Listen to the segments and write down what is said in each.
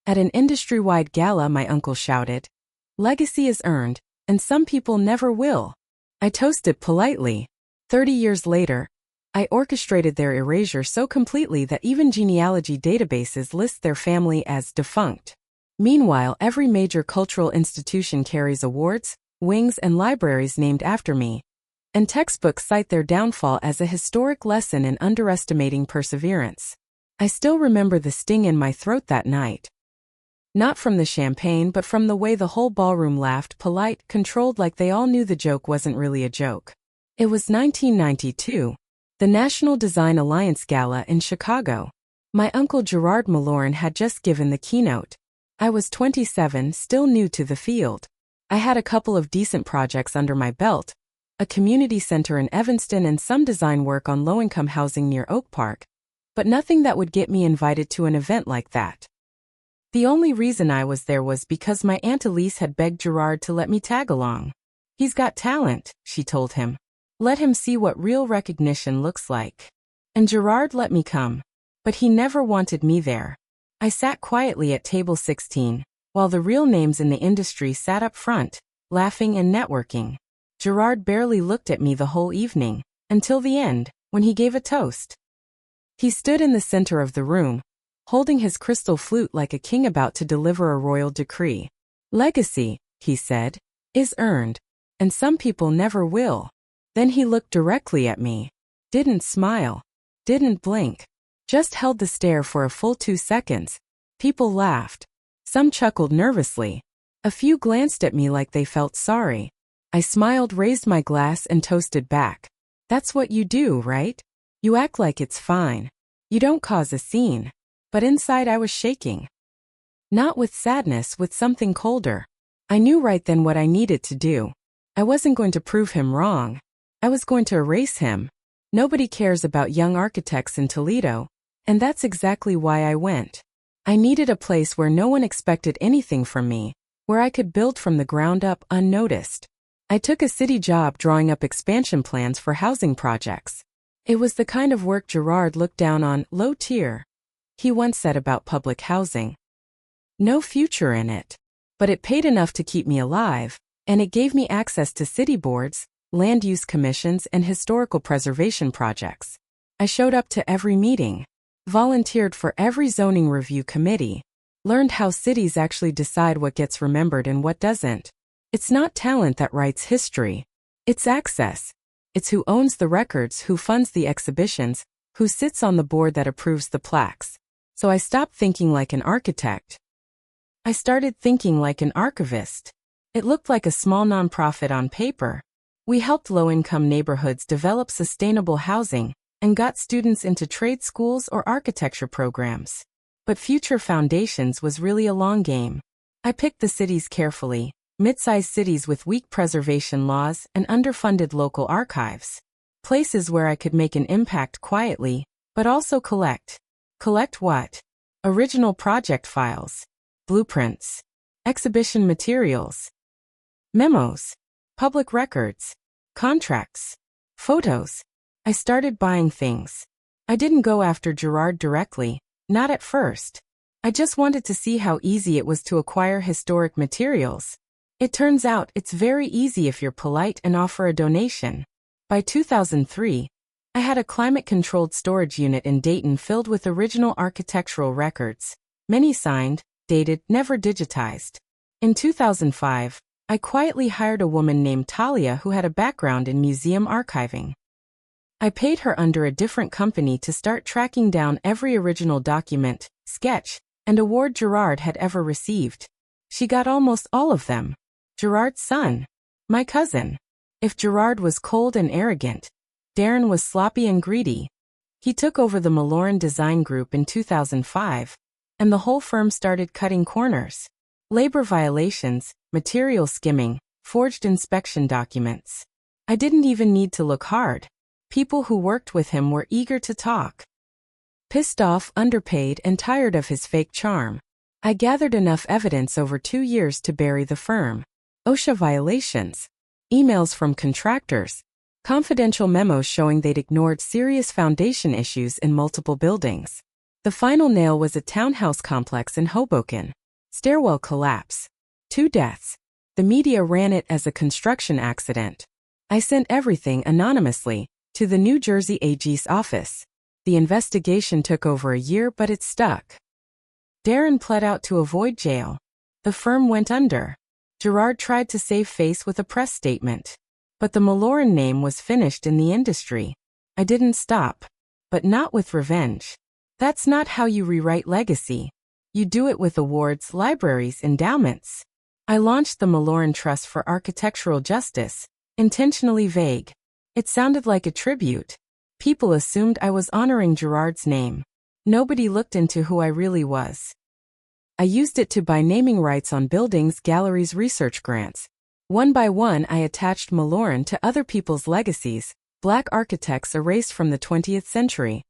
At an industry-wide gala, my uncle shouted, "Legacy is earned, and some people never will." I toasted politely. 30 years later, I orchestrated their erasure so completely that even genealogy databases list their family as defunct. Meanwhile, every major cultural institution carries awards, wings, and libraries named after me, and textbooks cite their downfall as a historic lesson in underestimating perseverance. I still remember the sting in my throat that night. Not from the champagne, but from the way the whole ballroom laughed, polite, controlled, like they all knew the joke wasn't really a joke. It was 1992, the National Design Alliance Gala in Chicago. My uncle Gerard Malorin had just given the keynote. I was 27, still new to the field. I had a couple of decent projects under my belt, a community center in Evanston and some design work on low-income housing near Oak Park, but nothing that would get me invited to an event like that. The only reason I was there was because my Aunt Elise had begged Gerard to let me tag along. "He's got talent," she told him. "Let him see what real recognition looks like." And Gerard let me come. But he never wanted me there. I sat quietly at table 16, while the real names in the industry sat up front, laughing and networking. Gerard barely looked at me the whole evening, until the end, when he gave a toast. He stood in the center of the room, holding his crystal flute like a king about to deliver a royal decree. "Legacy," he said, "is earned, and some people never will." Then he looked directly at me. Didn't smile. Didn't blink. Just held the stare for a full 2 seconds. People laughed. Some chuckled nervously. A few glanced at me like they felt sorry. I smiled, raised my glass, and toasted back. That's what you do, right? You act like it's fine. You don't cause a scene. But inside I was shaking. Not with sadness, with something colder. I knew right then what I needed to do. I wasn't going to prove him wrong. I was going to erase him. Nobody cares about young architects in Toledo, and that's exactly why I went. I needed a place where no one expected anything from me, where I could build from the ground up unnoticed. I took a city job drawing up expansion plans for housing projects. It was the kind of work Gerard looked down on, low tier. He once said about public housing, "No future in it." But it paid enough to keep me alive, and it gave me access to city boards, land use commissions, and historical preservation projects. I showed up to every meeting, volunteered for every zoning review committee, learned how cities actually decide what gets remembered and what doesn't. It's not talent that writes history. It's access. It's who owns the records, who funds the exhibitions, who sits on the board that approves the plaques. So I stopped thinking like an architect. I started thinking like an archivist. It looked like a small nonprofit on paper. We helped low-income neighborhoods develop sustainable housing and got students into trade schools or architecture programs. But Future Foundations was really a long game. I picked the cities carefully, mid-sized cities with weak preservation laws and underfunded local archives. Places where I could make an impact quietly, but also collect. Collect what? Original project files, blueprints, exhibition materials, memos, public records, contracts, photos. I started buying things. I didn't go after Gerard directly, not at first. I just wanted to see how easy it was to acquire historic materials. It turns out it's very easy if you're polite and offer a donation. By 2003, I had a climate-controlled storage unit in Dayton filled with original architectural records, many signed, dated, never digitized. In 2005, I quietly hired a woman named Talia who had a background in museum archiving. I paid her under a different company to start tracking down every original document, sketch, and award Gerard had ever received. She got almost all of them. Gerard's son. My cousin. If Gerard was cold and arrogant, Darren was sloppy and greedy. He took over the Malorin Design Group in 2005, and the whole firm started cutting corners. Labor violations, material skimming, forged inspection documents. I didn't even need to look hard. People who worked with him were eager to talk. Pissed off, underpaid, and tired of his fake charm, I gathered enough evidence over 2 years to bury the firm. OSHA violations, emails from contractors, confidential memos showing they'd ignored serious foundation issues in multiple buildings. The final nail was a townhouse complex in Hoboken. Stairwell collapse. 2 deaths. The media ran it as a construction accident. I sent everything anonymously to the New Jersey AG's office. The investigation took over a year, but it stuck. Darren pled out to avoid jail. The firm went under. Gerard tried to save face with a press statement. But the Malloran name was finished in the industry. I didn't stop. But not with revenge. That's not how you rewrite legacy. You do it with awards, libraries, endowments. I launched the Malloran Trust for Architectural Justice, intentionally vague. It sounded like a tribute. People assumed I was honoring Gerard's name. Nobody looked into who I really was. I used it to buy naming rights on buildings, galleries, research grants. One by one I attached Malloran to other people's legacies, Black architects erased from the 20th century.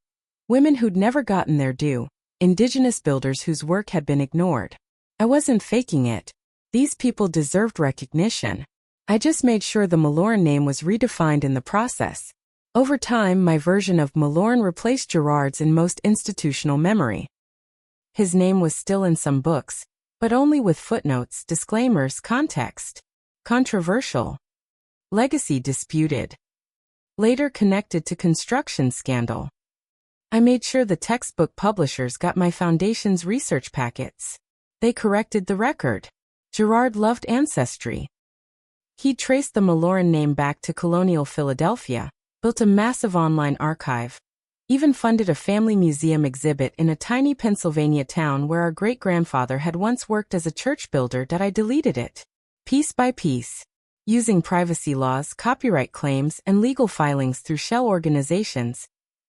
Women who'd never gotten their due, Indigenous builders whose work had been ignored. I wasn't faking it. These people deserved recognition. I just made sure the Malloran name was redefined in the process. Over time, my version of Malloran replaced Gerard's in most institutional memory. His name was still in some books, but only with footnotes, disclaimers, context. Controversial. Legacy disputed. Later connected to construction scandal. I made sure the textbook publishers got my foundation's research packets. They corrected the record. Gerard loved ancestry. He traced the Malloran name back to colonial Philadelphia, built a massive online archive, even funded a family museum exhibit in a tiny Pennsylvania town where our great-grandfather had once worked as a church builder. I deleted it, piece by piece, using privacy laws, copyright claims, and legal filings through shell organizations.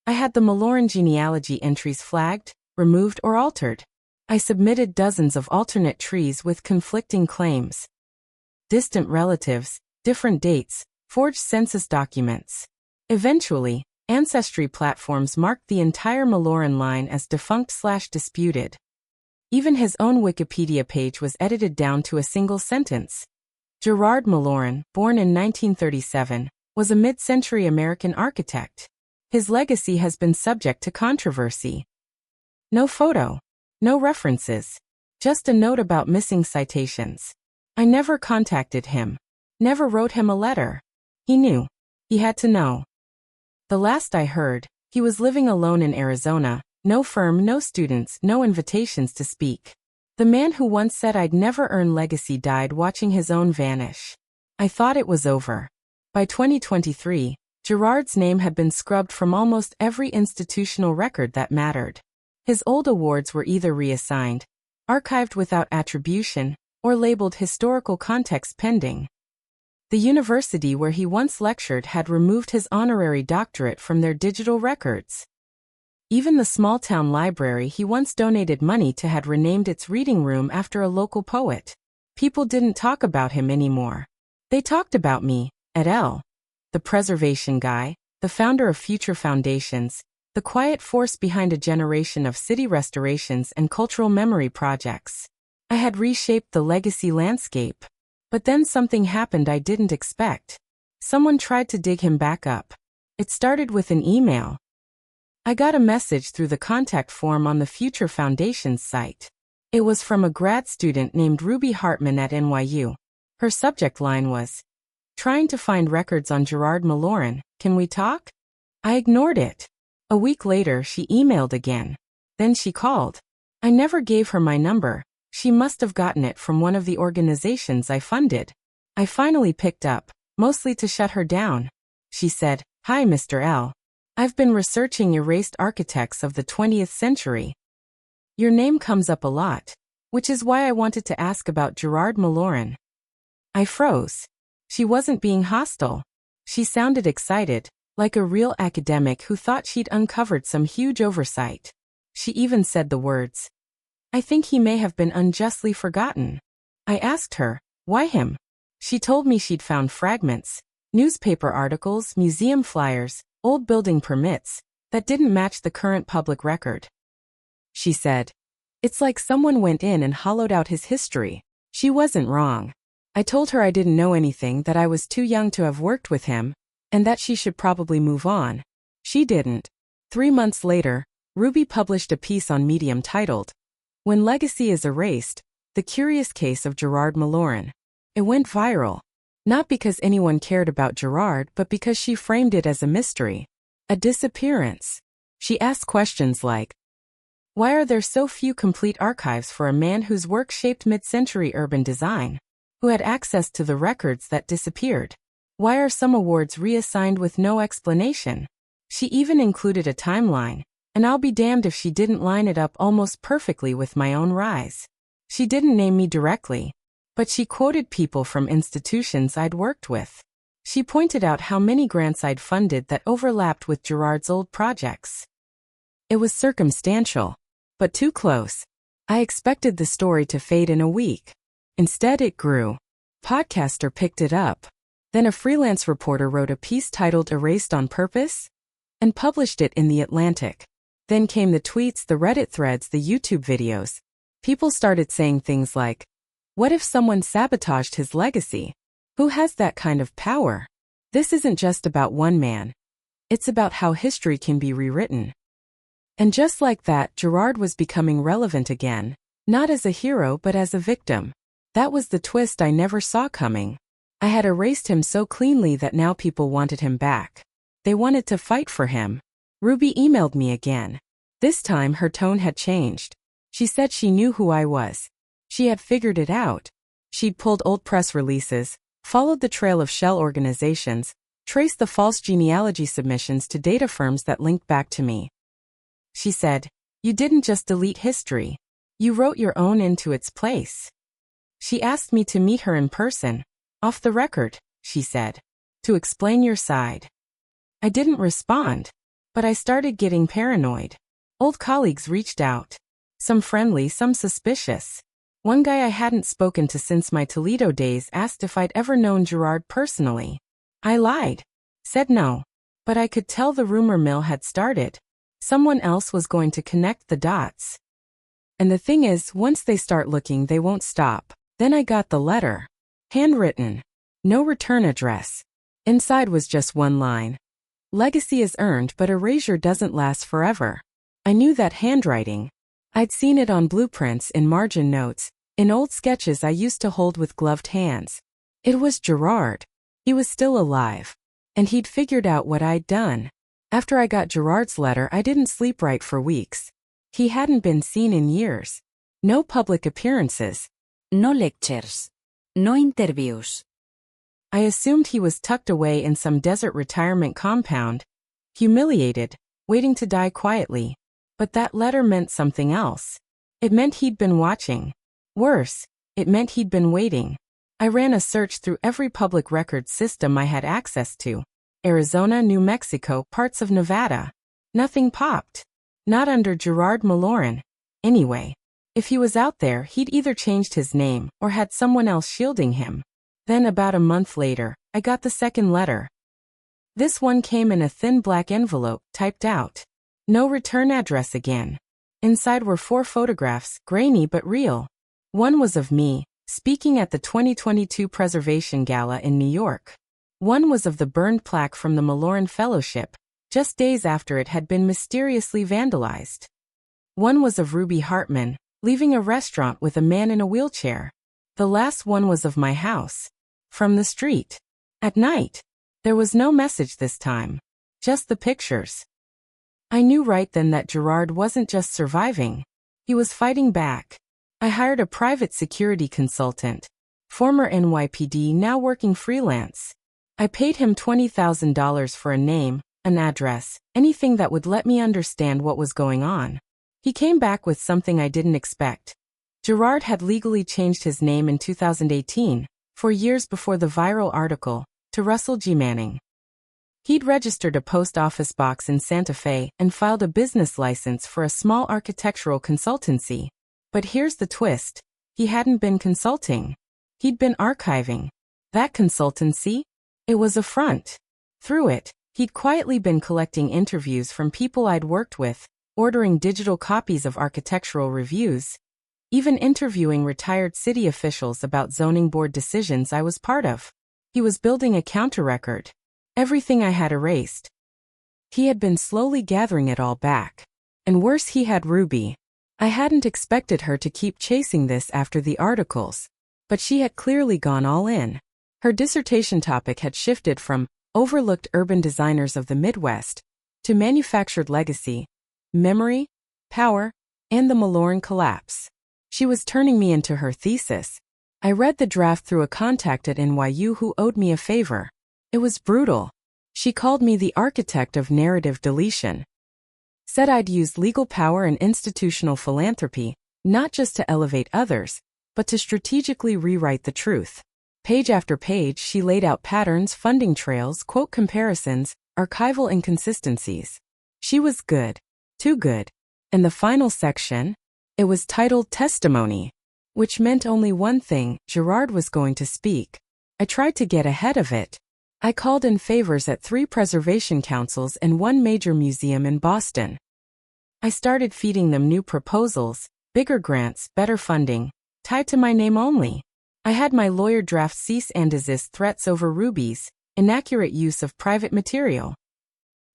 I had the Malloran genealogy entries flagged, removed, or altered. I submitted dozens of alternate trees with conflicting claims. Distant relatives, different dates, forged census documents. Eventually, ancestry platforms marked the entire Malloran line as defunct/disputed. Even his own Wikipedia page was edited down to a single sentence. Gerard Malloran, born in 1937, was a mid-century American architect. His legacy has been subject to controversy. No photo. No references. Just a note about missing citations. I never contacted him. Never wrote him a letter. He knew. He had to know. The last I heard, he was living alone in Arizona, no firm, no students, no invitations to speak. The man who once said I'd never earn legacy died watching his own vanish. I thought it was over. By 2023, Gerard's name had been scrubbed from almost every institutional record that mattered. His old awards were either reassigned, archived without attribution, or labeled historical context pending. The university where he once lectured had removed his honorary doctorate from their digital records. Even the small-town library he once donated money to had renamed its reading room after a local poet. People didn't talk about him anymore. They talked about me, et al., the preservation guy, the founder of future foundations, the quiet force behind a generation of city restorations and cultural memory projects. I had reshaped the legacy landscape. But then something happened I didn't expect. Someone tried to dig him back up. It started with an email. I got a message through the contact form on the Future Foundation's site. It was from a grad student named Ruby Hartman at NYU. Her subject line was, "Trying to find records on Gerard Malloran, can we talk?" I ignored it. A week later she emailed again. Then she called. I never gave her my number. She must have gotten it from one of the organizations I funded. I finally picked up, mostly to shut her down. She said, "Hi Mr. L. I've been researching erased architects of the 20th century. Your name comes up a lot, which is why I wanted to ask about Gerard Malloran." I froze. She wasn't being hostile. She sounded excited, like a real academic who thought she'd uncovered some huge oversight. She even said the words, "I think he may have been unjustly forgotten." I asked her, why him? She told me she'd found fragments, newspaper articles, museum flyers, old building permits, that didn't match the current public record. She said, "It's like someone went in and hollowed out his history." She wasn't wrong. I told her I didn't know anything, that I was too young to have worked with him, and that she should probably move on. She didn't. 3 months later, Ruby published a piece on Medium titled, "When Legacy is Erased, The Curious Case of Gerard Malorin." It went viral, not because anyone cared about Gerard, but because she framed it as a mystery, a disappearance. She asked questions like, why are there so few complete archives for a man whose work shaped mid-century urban design, who had access to the records that disappeared? Why are some awards reassigned with no explanation? She even included a timeline, and I'll be damned if she didn't line it up almost perfectly with my own rise. She didn't name me directly, but she quoted people from institutions I'd worked with. She pointed out how many grants I'd funded that overlapped with Gerard's old projects. It was circumstantial, but too close. I expected the story to fade in a week. Instead, it grew. Podcaster picked it up. Then a freelance reporter wrote a piece titled "Erased on Purpose" and published it in The Atlantic. Then came the tweets, the Reddit threads, the YouTube videos. People started saying things like, what if someone sabotaged his legacy? Who has that kind of power? This isn't just about one man. It's about how history can be rewritten. And just like that, Gerard was becoming relevant again, not as a hero but as a victim. That was the twist I never saw coming. I had erased him so cleanly that now people wanted him back. They wanted to fight for him. Ruby emailed me again. This time her tone had changed. She said she knew who I was. She had figured it out. She'd pulled old press releases, followed the trail of shell organizations, traced the false genealogy submissions to data firms that linked back to me. She said, you didn't just delete history. You wrote your own into its place. She asked me to meet her in person, off the record, she said, to explain your side. I didn't respond, but I started getting paranoid. Old colleagues reached out. Some friendly, some suspicious. One guy I hadn't spoken to since my Toledo days asked if I'd ever known Gerard personally. I lied. Said no. But I could tell the rumor mill had started. Someone else was going to connect the dots. And the thing is, once they start looking, they won't stop. Then I got the letter. Handwritten. No return address. Inside was just one line. Legacy is earned, but erasure doesn't last forever. I knew that handwriting. I'd seen it on blueprints, in margin notes, in old sketches I used to hold with gloved hands. It was Gerard. He was still alive. And he'd figured out what I'd done. After I got Gerard's letter, I didn't sleep right for weeks. He hadn't been seen in years. No public appearances. No lectures. No interviews. I assumed he was tucked away in some desert retirement compound, humiliated, waiting to die quietly. But that letter meant something else. It meant he'd been watching. Worse, it meant he'd been waiting. I ran a search through every public records system I had access to. Arizona, New Mexico, parts of Nevada. Nothing popped. Not under Gerard Malorin. Anyway, if he was out there, he'd either changed his name or had someone else shielding him. Then about a month later, I got the second letter. This one came in a thin black envelope, typed out. No return address again. Inside were 4 photographs, grainy but real. One was of me, speaking at the 2022 Preservation Gala in New York. One was of the burned plaque from the Malorin Fellowship, just days after it had been mysteriously vandalized. One was of Ruby Hartman, leaving a restaurant with a man in a wheelchair. The last one was of my house. From the street. At night. There was no message this time. Just the pictures. I knew right then that Gerard wasn't just surviving. He was fighting back. I hired a private security consultant. Former NYPD, now working freelance. I paid him $20,000 for a name, an address, anything that would let me understand what was going on. He came back with something I didn't expect. Gerard had legally changed his name in 2018, 4 years before the viral article, to Russell G. Manning. He'd registered a post office box in Santa Fe and filed a business license for a small architectural consultancy. But here's the twist. He hadn't been consulting. He'd been archiving. That consultancy? It was a front. Through it, he'd quietly been collecting interviews from people I'd worked with, ordering digital copies of architectural reviews, even interviewing retired city officials about zoning board decisions I was part of. He was building a counter-record. Everything I had erased. He had been slowly gathering it all back. And worse, he had Ruby. I hadn't expected her to keep chasing this after the articles. But she had clearly gone all in. Her dissertation topic had shifted from overlooked urban designers of the Midwest to manufactured legacy, memory, power, and the Malloran collapse. She was turning me into her thesis. I read the draft through a contact at NYU who owed me a favor. It was brutal. She called me the architect of narrative deletion. Said I'd used legal power and institutional philanthropy, not just to elevate others, but to strategically rewrite the truth. Page after page, she laid out patterns, funding trails, quote comparisons, archival inconsistencies. She was good. Too good. And the final section? It was titled Testimony, which meant only one thing: Gerard was going to speak. I tried to get ahead of it. I called in favors at 3 preservation councils and 1 major museum in Boston. I started feeding them new proposals, bigger grants, better funding, tied to my name only. I had my lawyer draft cease and desist threats over Ruby's inaccurate use of private material.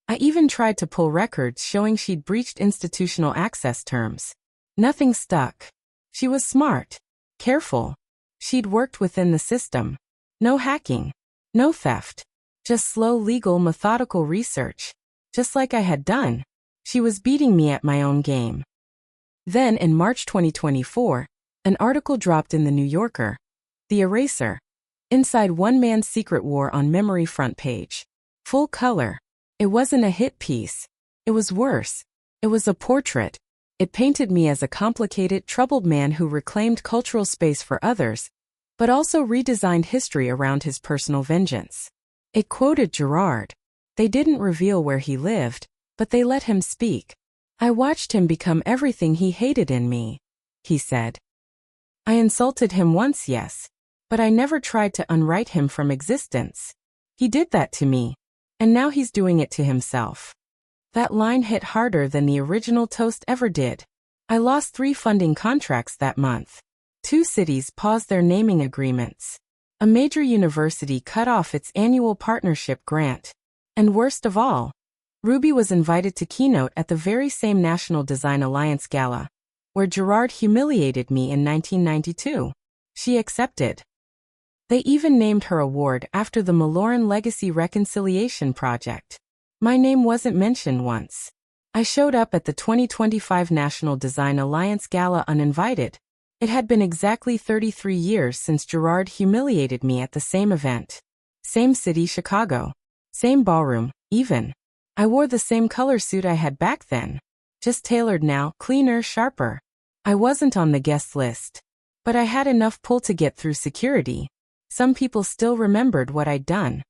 I even tried to pull records showing she'd breached institutional access terms. Nothing stuck. She was smart, careful. She'd worked within the system. No hacking. No theft. Just slow, legal, methodical research. Just like I had done. She was beating me at my own game. Then, in March 2024, an article dropped in The New Yorker. The Erasure. Inside One Man's Secret War on Memory front page. Full color. It wasn't a hit piece. It was worse. It was a portrait. It painted me as a complicated, troubled man who reclaimed cultural space for others, but also redesigned history around his personal vengeance. It quoted Gerard. They didn't reveal where he lived, but they let him speak. I watched him become everything he hated in me, he said. I insulted him once, yes, but I never tried to unwrite him from existence. He did that to me, and now he's doing it to himself. That line hit harder than the original toast ever did. I lost 3 funding contracts that month. 2 cities paused their naming agreements. A major university cut off its annual partnership grant. And worst of all, Ruby was invited to keynote at the very same National Design Alliance Gala, where Gerard humiliated me in 1992. She accepted. They even named her award after the Malloran Legacy Reconciliation Project. My name wasn't mentioned once. I showed up at the 2025 National Design Alliance Gala uninvited. It had been exactly 33 years since Gerard humiliated me at the same event. Same city, Chicago. Same ballroom, even. I wore the same color suit I had back then. Just tailored now, cleaner, sharper. I wasn't on the guest list. But I had enough pull to get through security. Some people still remembered what I'd done.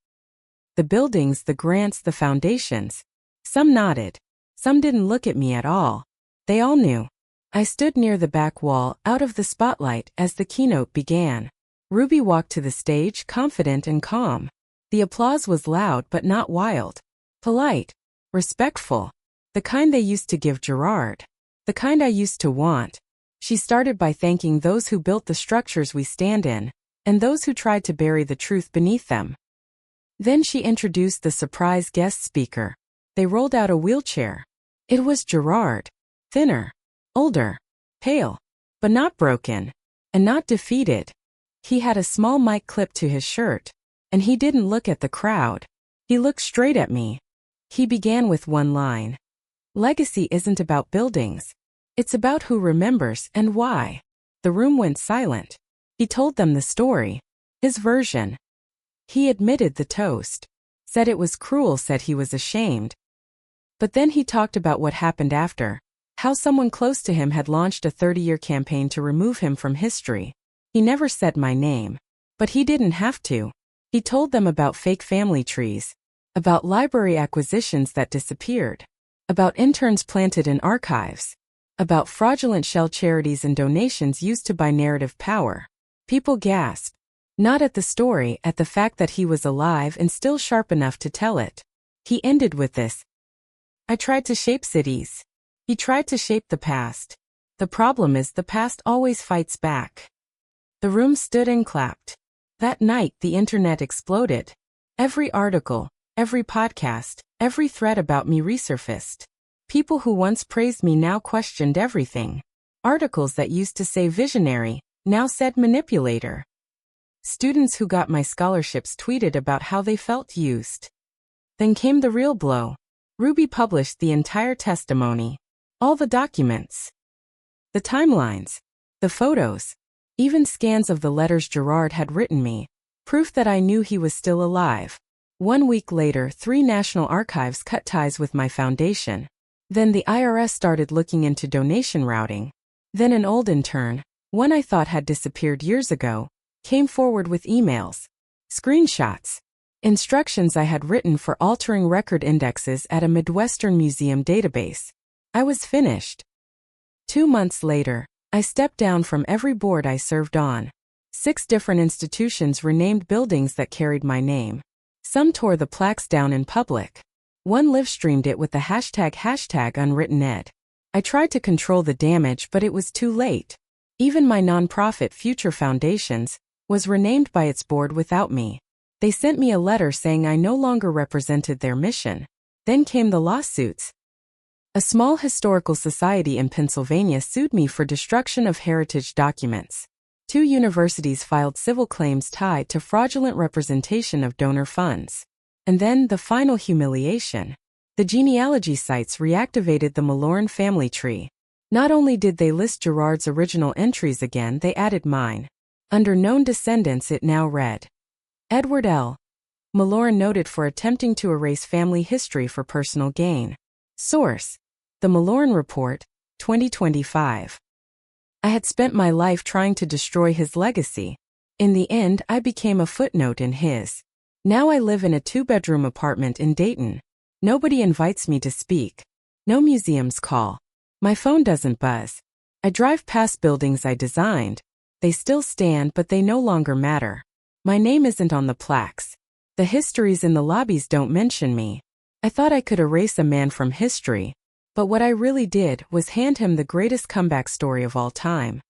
The buildings, the grants, the foundations. Some nodded. Some didn't look at me at all. They all knew. I stood near the back wall, out of the spotlight, as the keynote began. Ruby walked to the stage, confident and calm. The applause was loud but not wild. Polite. Respectful. The kind they used to give Gerard. The kind I used to want. She started by thanking those who built the structures we stand in, and those who tried to bury the truth beneath them. Then she introduced the surprise guest speaker. They rolled out a wheelchair. It was Gerard. Thinner. Older. Pale. But not broken. And not defeated. He had a small mic clipped to his shirt. And he didn't look at the crowd. He looked straight at me. He began with one line. Legacy isn't about buildings. It's about who remembers and why. The room went silent. He told them the story. His version. He admitted the toast. Said it was cruel, said he was ashamed. But then he talked about what happened after. How someone close to him had launched a 30-year campaign to remove him from history. He never said my name. But he didn't have to. He told them about fake family trees. About library acquisitions that disappeared. About interns planted in archives. About fraudulent shell charities and donations used to buy narrative power. People gasped. Not at the story, at the fact that he was alive and still sharp enough to tell it. He ended with this. I tried to shape cities. He tried to shape the past. The problem is the past always fights back. The room stood and clapped. That night the internet exploded. Every article, every podcast, every thread about me resurfaced. People who once praised me now questioned everything. Articles that used to say visionary now said manipulator. Students who got my scholarships tweeted about how they felt used. Then came the real blow. Ruby published the entire testimony. All the documents. The timelines. The photos. Even scans of the letters Gerard had written me. Proof that I knew he was still alive. 1 week later, 3 National Archives cut ties with my foundation. Then the IRS started looking into donation routing. Then an old intern, one I thought had disappeared years ago, came forward with emails, screenshots, instructions I had written for altering record indexes at a Midwestern museum database. I was finished. 2 months later, I stepped down from every board I served on. 6 different institutions renamed buildings that carried my name. Some tore the plaques down in public. One livestreamed it with the hashtag #UnwrittenEd. I tried to control the damage, but it was too late. Even my nonprofit Future Foundations was renamed by its board without me. They sent me a letter saying I no longer represented their mission. Then came the lawsuits. A small historical society in Pennsylvania sued me for destruction of heritage documents. 2 universities filed civil claims tied to fraudulent representation of donor funds. And then the final humiliation. The genealogy sites reactivated the Malloran family tree. Not only did they list Gerard's original entries again, they added mine. Under known descendants it now read, Edward L. Malloran noted for attempting to erase family history for personal gain. Source: The Malloran Report, 2025. I had spent my life trying to destroy his legacy. In the end, I became a footnote in his. Now I live in a 2-bedroom apartment in Dayton. Nobody invites me to speak. No museums call. My phone doesn't buzz. I drive past buildings I designed. They still stand, but they no longer matter. My name isn't on the plaques. The histories in the lobbies don't mention me. I thought I could erase a man from history. But what I really did was hand him the greatest comeback story of all time.